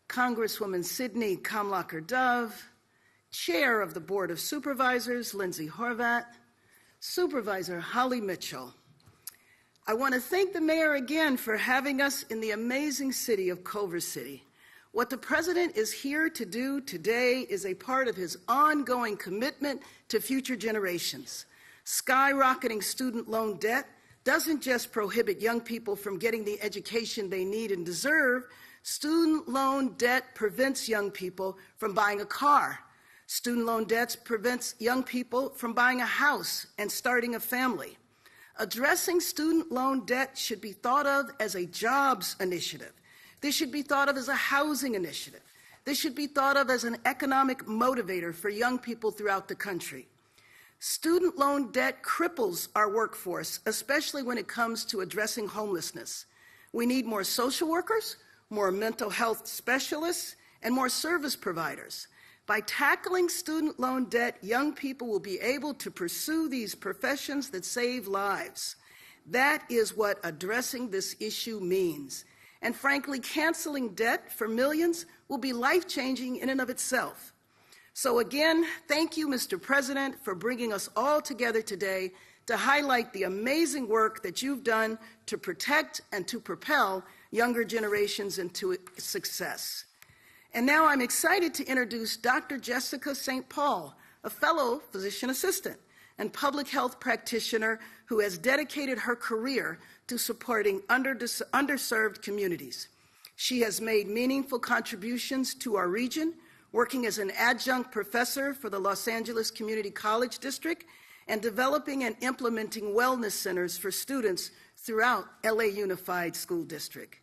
Congresswoman Sidney Kamlacher-Dove, Chair of the Board of Supervisors, Lindsay Horvat, Supervisor Holly Mitchell. I want to thank the mayor again for having us in the amazing city of Culver City. What the president is here to do today is a part of his ongoing commitment to future generations. Skyrocketing student loan debt doesn't just prohibit young people from getting the education they need and deserve. Student loan debt prevents young people from buying a car. Student loan debts prevents young people from buying a house and starting a family. Addressing student loan debt should be thought of as a jobs initiative. This should be thought of as a housing initiative. This should be thought of as an economic motivator for young people throughout the country. Student loan debt cripples our workforce, especially when it comes to addressing homelessness. We need more social workers, more mental health specialists, and more service providers. By tackling student loan debt, young people will be able to pursue these professions that save lives. That is what addressing this issue means. And frankly, canceling debt for millions will be life-changing in and of itself. So again, thank you, Mr. President, for bringing us all together today to highlight the amazing work that you've done to protect and to propel younger generations into success. And now I'm excited to introduce Dr. Jessica St. Paul, a fellow physician assistant and public health practitioner who has dedicated her career to supporting underserved communities. She has made meaningful contributions to our region, working as an adjunct professor for the Los Angeles Community College District and developing and implementing wellness centers for students throughout LA Unified School District.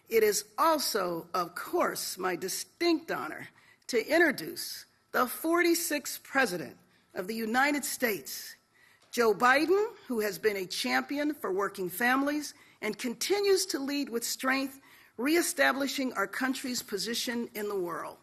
It is also, of course, my distinct honor to introduce the 46th President of the United States, Joe Biden, who has been a champion for working families and continues to lead with strength, reestablishing our country's position in the world.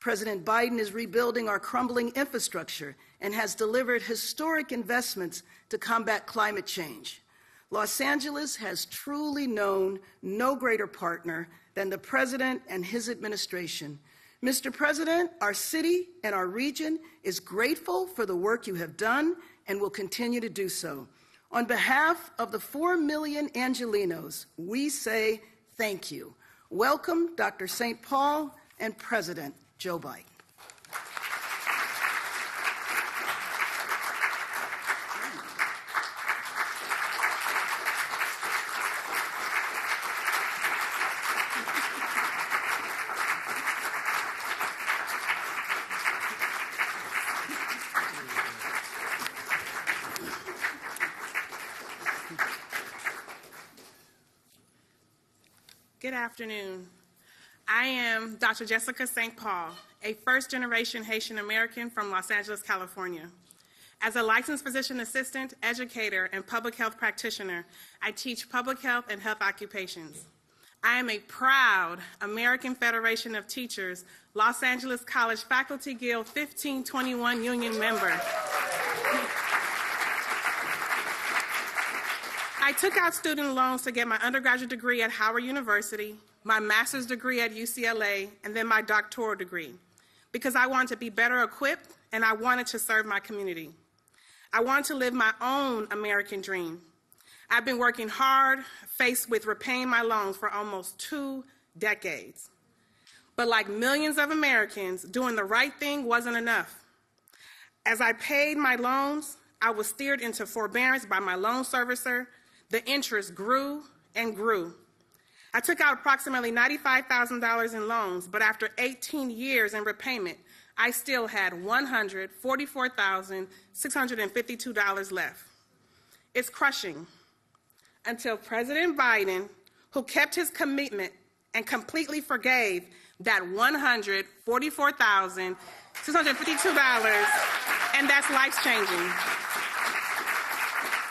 President Biden is rebuilding our crumbling infrastructure and has delivered historic investments to combat climate change. Los Angeles has truly known no greater partner than the President and his administration. Mr. President, our city and our region is grateful for the work you have done and will continue to do so. On behalf of the 4 million Angelenos, we say thank you. Welcome, Dr. St. Paul and President Joe Biden. Good afternoon. I am Dr. Jessica St. Paul, a first-generation Haitian American from Los Angeles, California. As a licensed physician assistant, educator, and public health practitioner, I teach public health and health occupations. I am a proud American Federation of Teachers, Los Angeles College Faculty Guild 1521 union member. I took out student loans to get my undergraduate degree at Howard University, my master's degree at UCLA, and then my doctoral degree, because I wanted to be better equipped and I wanted to serve my community. I wanted to live my own American dream. I've been working hard, faced with repaying my loans for almost 2 decades. But like millions of Americans, doing the right thing wasn't enough. As I paid my loans, I was steered into forbearance by my loan servicer. The interest grew and grew. I took out approximately $95,000 in loans, but after 18 years in repayment, I still had $144,652 left. It's crushing until President Biden, who kept his commitment and completely forgave that $144,652, and that's life-changing.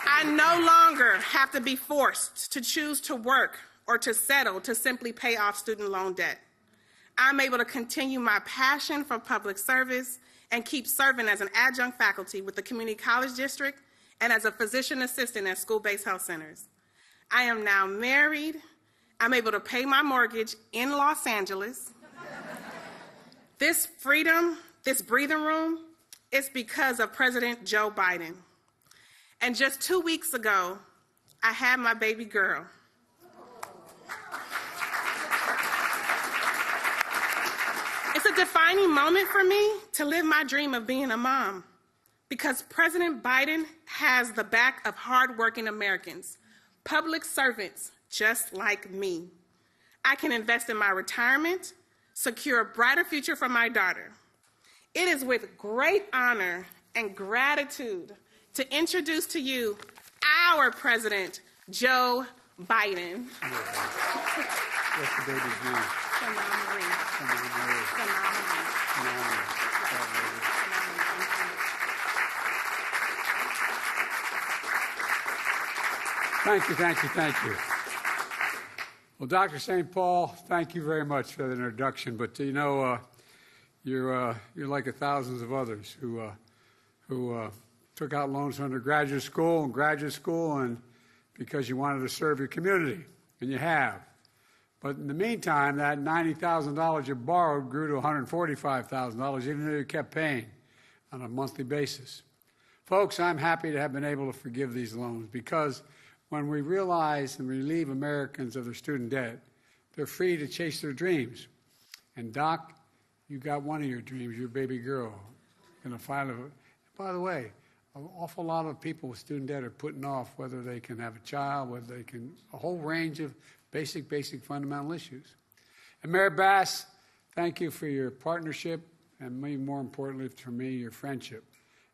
I no longer have to be forced to choose to work or to settle to simply pay off student loan debt. I'm able to continue my passion for public service and keep serving as an adjunct faculty with the Community College District and as a physician assistant at school-based health centers. I am now married. I'm able to pay my mortgage in Los Angeles. This freedom, this breathing room, is because of President Joe Biden. And just 2 weeks ago, I had my baby girl. It's a defining moment for me to live my dream of being a mom, because President Biden has the back of hardworking Americans, public servants just like me. I can invest in my retirement, secure a brighter future for my daughter. It is with great honor and gratitude to introduce to you our President, Joe Biden. What's the baby's name? Thank you. Well, Dr. St. Paul, thank you very much for the introduction. But you know, you're like thousands of others who took out loans for undergraduate school and graduate school, and because you wanted to serve your community, and you have. But in the meantime, that $90,000 you borrowed grew to $145,000, even though you kept paying on a monthly basis. Folks, I'm happy to have been able to forgive these loans, because when we realize and relieve Americans of their student debt, they're free to chase their dreams. And Doc, you got one of your dreams, your baby girl. Gonna finally. By the way, an awful lot of people with student debt are putting off whether they can have a child, whether they can, a whole range of basic fundamental issues. And Mayor Bass, thank you for your partnership, and maybe more importantly for me, your friendship.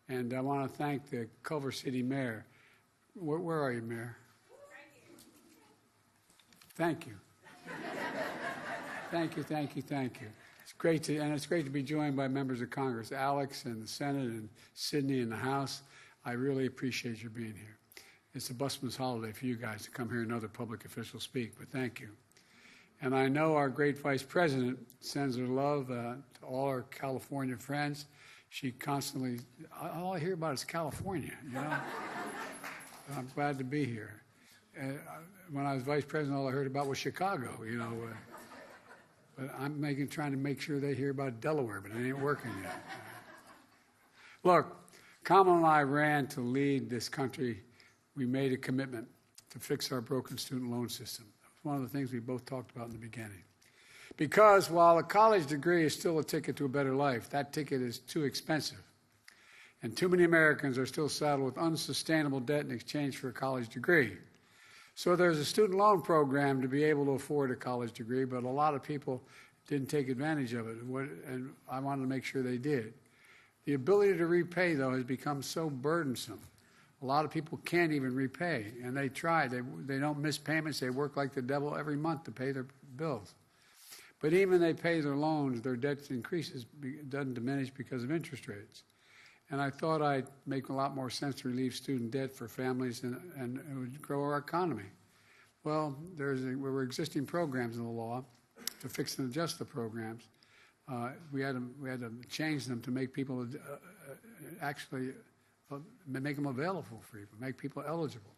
And I want to thank the Culver City Mayor. Where are you, Mayor? Thank you. Thank you. It's great to be joined by members of Congress, Alex and the Senate, and Sydney in the House. I really appreciate your being here. It's a busman's holiday for you guys to come here and other public officials speak, but thank you. And I know our great Vice President sends her love to all our California friends. She constantly, all I hear about is California, you know. I'm glad to be here. When I was Vice President, all I heard about was Chicago, you know. But I'm trying to make sure they hear about Delaware, but it ain't working yet. Look, Kamala and I ran to lead this country. We made a commitment to fix our broken student loan system. That was one of the things we both talked about in the beginning. Because while a college degree is still a ticket to a better life, that ticket is too expensive. And too many Americans are still saddled with unsustainable debt in exchange for a college degree. So there's a student loan program to be able to afford a college degree, but a lot of people didn't take advantage of it, and I wanted to make sure they did. The ability to repay, though, has become so burdensome. A lot of people can't even repay, and they try. They don't miss payments. They work like the devil every month to pay their bills. But even they pay their loans, their debt increases, doesn't diminish because of interest rates. And I thought I'd make a lot more sense to relieve student debt for families and it would grow our economy. Well, there were existing programs in the law to fix and adjust the programs. We had to change them to make people actually make them available for people, make people eligible.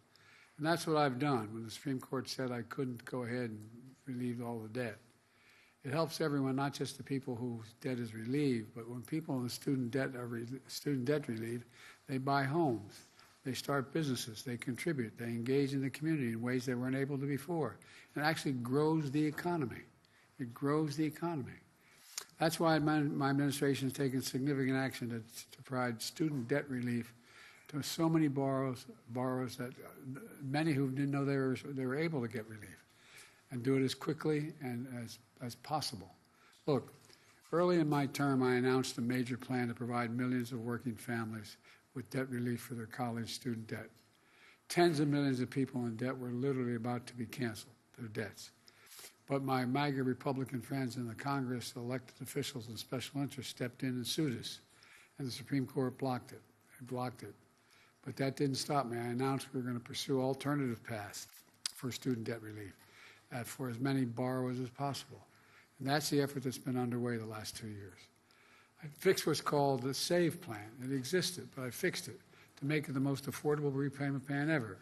And that's what I've done when the Supreme Court said I couldn't go ahead and relieve all the debt. It helps everyone, not just the people whose debt is relieved, but when people in student debt relieved, they buy homes, they start businesses, they contribute, they engage in the community in ways they weren't able to before. It actually grows the economy. It grows the economy. That's why my administration has taken significant action to provide student debt relief to so many borrowers that many who didn't know they were able to get relief, and do it as quickly and as possible. Look, early in my term, I announced a major plan to provide millions of working families with debt relief for their college student debt. Tens of millions of people in debt were literally about to be canceled, their debts. But my MAGA Republican friends in the Congress, elected officials, and special interests stepped in and sued us, and the Supreme Court blocked it. They blocked it. But that didn't stop me. I announced we were going to pursue alternative paths for student debt relief for as many borrowers as possible. And that's the effort that's been underway the last 2 years. I fixed what's called the SAVE plan. It existed, but I fixed it to make it the most affordable repayment plan ever.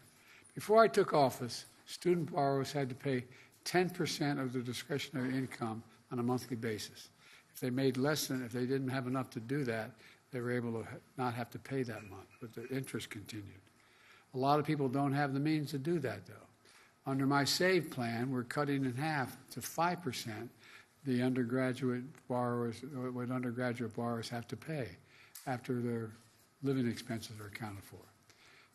Before I took office, student borrowers had to pay 10% of their discretionary income on a monthly basis. If they didn't have enough to do that, they were able to not have to pay that month, but the interest continued. A lot of people don't have the means to do that, though. Under my SAVE plan, we're cutting in half to 5% the undergraduate borrowers, what undergraduate borrowers have to pay after their living expenses are accounted for.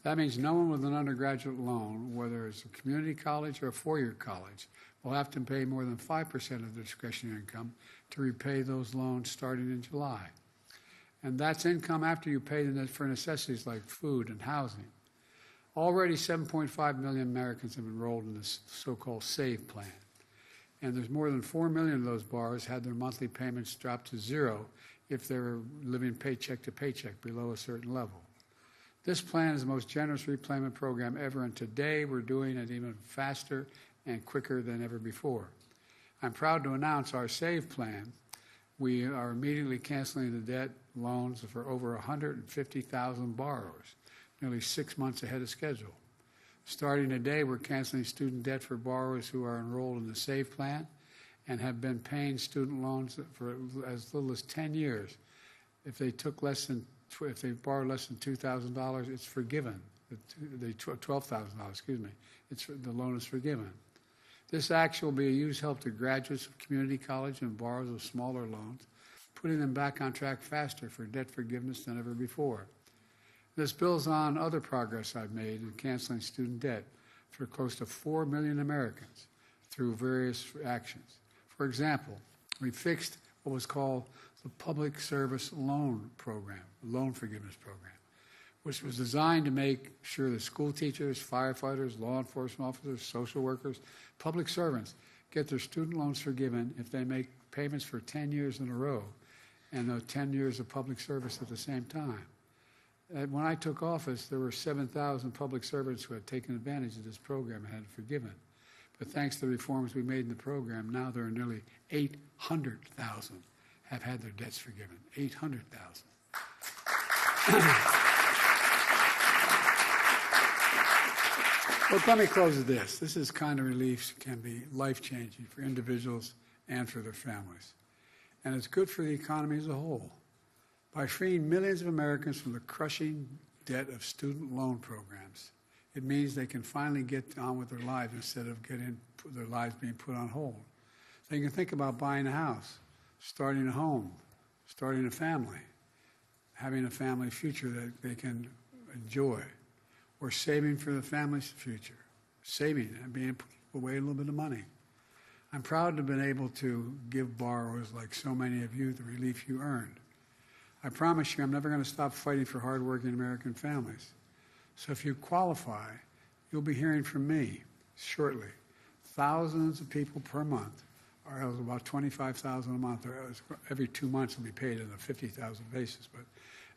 That means no one with an undergraduate loan, whether it's a community college or a four-year college, will have to pay more than 5% of their discretionary income to repay those loans starting in July. And that's income after you pay for necessities like food and housing. Already 7.5 million Americans have enrolled in this so-called SAVE plan. And there's more than 4 million of those borrowers had their monthly payments drop to zero if they were living paycheck to paycheck below a certain level. This plan is the most generous repayment program ever, and today we're doing it even faster and quicker than ever before. I'm proud to announce our SAVE plan. We are immediately canceling the debt loans for over 150,000 borrowers, nearly 6 months ahead of schedule. Starting today, we're canceling student debt for borrowers who are enrolled in the SAVE plan and have been paying student loans for as little as 10 years. If they borrow less than $2,000, it's forgiven. $12,000, excuse me. The loan is forgiven. This action will be a huge help to graduates of community college and borrowers of smaller loans, putting them back on track faster for debt forgiveness than ever before. This builds on other progress I've made in canceling student debt for close to 4 million Americans through various actions. For example, we fixed what was called the Public Service Loan Program, Loan Forgiveness Program, which was designed to make sure that school teachers, firefighters, law enforcement officers, social workers, public servants get their student loans forgiven if they make payments for 10 years in a row and 10 years of public service at the same time. When I took office, there were 7,000 public servants who had taken advantage of this program and had it forgiven. But thanks to the reforms we made in the program, now there are nearly 800,000 have had their debts forgiven. 800,000. But let me close with this. This is kind of relief can be life-changing for individuals and for their families. And it's good for the economy as a whole. By freeing millions of Americans from the crushing debt of student loan programs, it means they can finally get on with their lives instead of their lives being put on hold. They can think about buying a house, starting a home, starting a family, having a family future that they can enjoy, or saving for the family's future, saving and being put away a little bit of money. I'm proud to have been able to give borrowers like so many of you the relief you earned. I promise you I'm never going to stop fighting for hardworking American families. So if you qualify, you'll be hearing from me shortly. Thousands of people per month are eligible, about 25,000 a month, or every 2 months will be paid on a 50,000 basis, but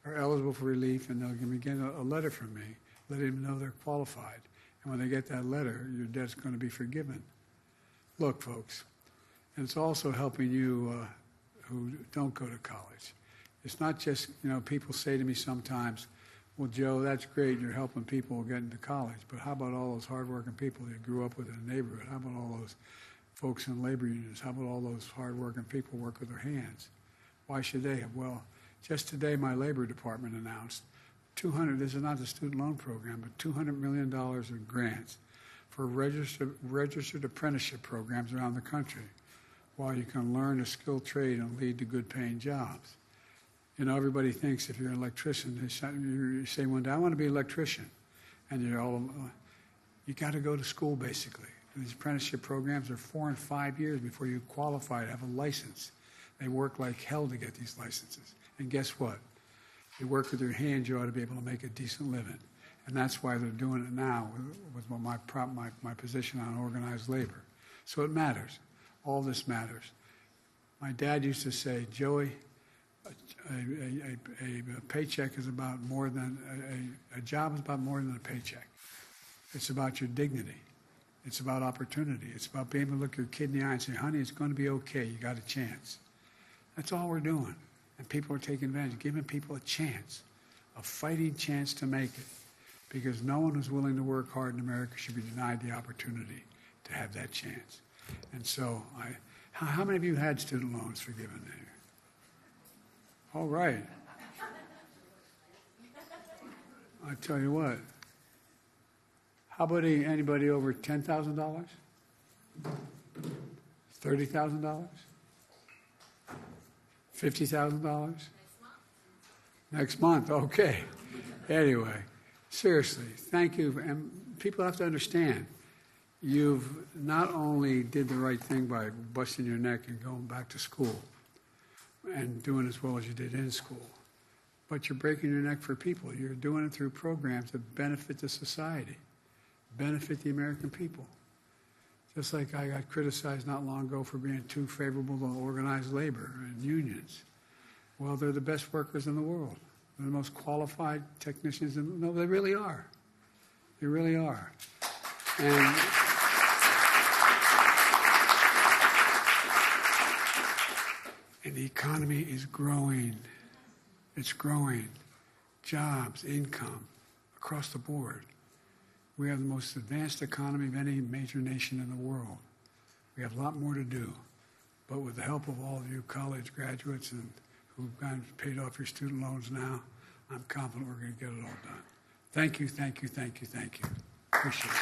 are eligible for relief, and they'll get a letter from me letting them know they're qualified. And when they get that letter, your debt's going to be forgiven. Look, folks, and it's also helping you who don't go to college. It's not just, people say to me sometimes, well, Joe, that's great, you're helping people get into college, but how about all those hardworking people you grew up with in the neighborhood? How about all those folks in labor unions? How about all those hardworking people who work with their hands? Why should they have? Well, just today my labor department announced this is not the student loan program, but $200 million in grants for registered apprenticeship programs around the country, while you can learn a skilled trade and lead to good paying jobs. Everybody thinks if you're an electrician, you say one day, I want to be an electrician. And you got to go to school, basically. And these apprenticeship programs are 4 and 5 years before you qualify to have a license. They work like hell to get these licenses. And guess what? You work with your hands, you ought to be able to make a decent living. And that's why they're doing it now with my position on organized labor. So it matters. All this matters. My dad used to say, Joey, a paycheck is about more than, a job is about more than a paycheck. It's about your dignity. It's about opportunity. It's about being able to look your kid in the eye and say, honey, it's going to be okay. You got a chance. That's all we're doing. And people are taking advantage, giving people a chance, a fighting chance to make it. Because no one who's willing to work hard in America should be denied the opportunity to have that chance. And so, how many of you had student loans forgiven there? All right. I tell you what. How about anybody over $10,000? $30,000? $50,000? Next month, okay. Anyway, seriously, thank you. And people have to understand, you've not only did the right thing by busting your neck and going back to school and doing as well as you did in school, but you're breaking your neck for people. You're doing it through programs that benefit the society, benefit the American people. Just like I got criticized not long ago for being too favorable to organized labor and unions. Well, they're the best workers in the world. They're the most qualified technicians. No, they really are. They really are. And the economy is growing. It's growing. Jobs, income, across the board. We have the most advanced economy of any major nation in the world. We have a lot more to do. But with the help of all of you college graduates and who've paid off your student loans now, I'm confident we're going to get it all done. Thank you, thank you, thank you, thank you. Appreciate it.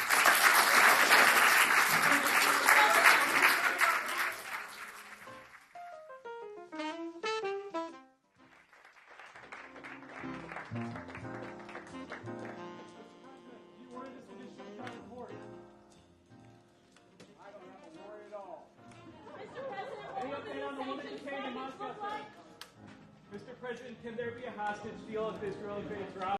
Mr. President, can there be a hostage deal if Israel invades Rafah?